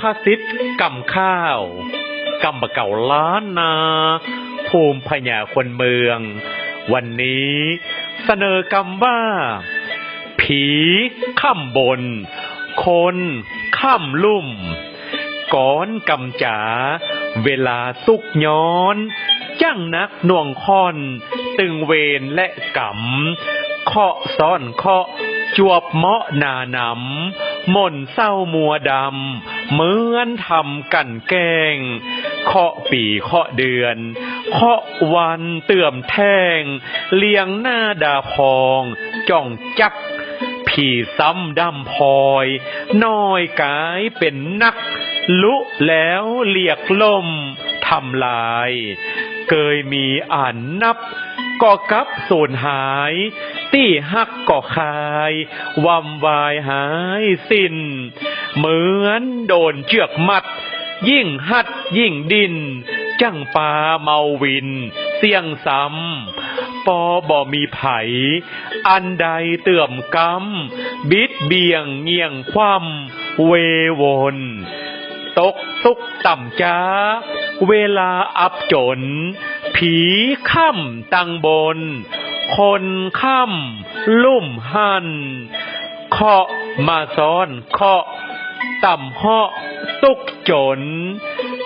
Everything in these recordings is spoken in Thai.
ภาษิตกำข้าวกำบะเก่าล้านนาภูมิพญาคนเมืองวันนี้เสนอกำว่าผีค่ำบนคนค่ำลุ่มก้อนกำจ๋าเวลาสุกย้อนจั่งนักหน่วงค่อนตึงเวนและกำเคาะซ้อนเคาะจวบเมาะหนานำม่นเศร้ามัวดำเหมือนทำกันแกงเคาะปีเคาะเดือนเคาะวันเตื่อมแท่งเลียงหน้าดาพองจ้องจักผีซ้ำดำพลอยน้อยกายเป็นนักลุแล้วเลียกลมทำลายเกยมีอ่านนับก็กับสูญหายตี้หักก็คายวำวายหายสิ้นเหมือนโดนเชือกมัดยิ่งหัดยิ่งดินจังปาเมาวินเสี่ยงซ้ำปอบ่มีไผอันใดเตื่อมกำบิดเบียงเงี่ยงคว่ำเววนตกทุกต่ำจ้าเวลาอับจนผีค่ำตั้งบนคนค่ำลุ่มหันเคาะมาซ้อนเคาะต่ำเหาะตุกจน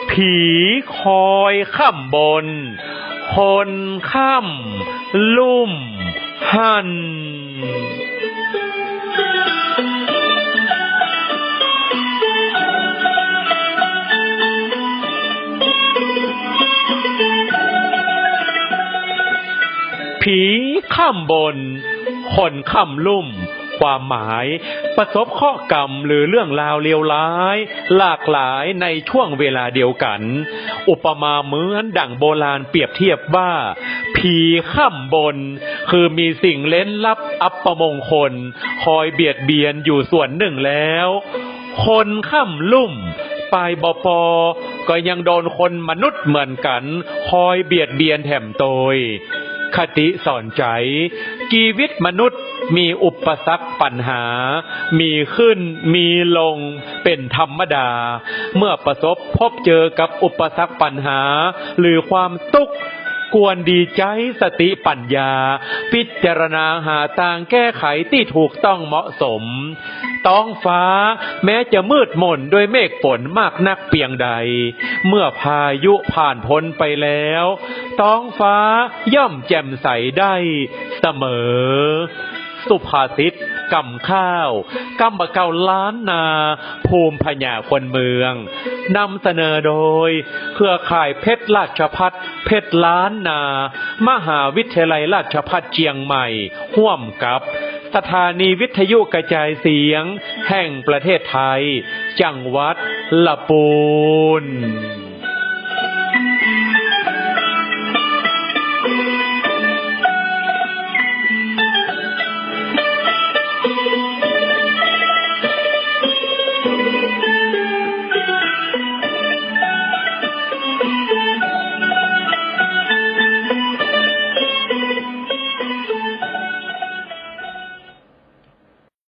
ผีคอยค่ำบนคนค่ำลุ่มหันผีค่ำบนคนค่ำลุ่มความหมายประสบข้อกรรมหรือเรื่องราวเลวร้ายหลากหลายในช่วงเวลาเดียวกันอุปมาเหมือนดั่งโบราณเปรียบเทียบว่าผีค่ำบนคือมีสิ่งเล้นลับอัปมงคลคอยเบียดเบียนอยู่ส่วนหนึ่งแล้วคนค่ำลุ่มปลายบปก็ยังโดนคนมนุษย์เหมือนกันคอยเบียดเบียนแถมโตยคติสอนใจชีวิตมนุษย์มีอุปสรรคปัญหามีขึ้นมีลงเป็นธรรมดาเมื่อประสบพบเจอกับอุปสรรคปัญหาหรือความทุกข์ควรดีใจสติปัญญาพิจารณาหาทางแก้ไขที่ถูกต้องเหมาะสมท้องฟ้าแม้จะมืดมนด้วยเมฆฝนมากนักเพียงใดเมื่อพายุผ่านพ้นไปแล้วท้องฟ้าย่อมแจ่มใสได้เสมอสุภาษิตกำข้าวกำบะเก่าล้านนาภูมิพญาคนเมืองนำเสนอโดยเครือข่ายเพชรราชภัฏเพชรล้านนามหาวิทยาลัยราชภัฏเชียงใหม่ร่วมกับสถานีวิทยุกระจายเสียงแห่งประเทศไทยจังหวัดลำพูน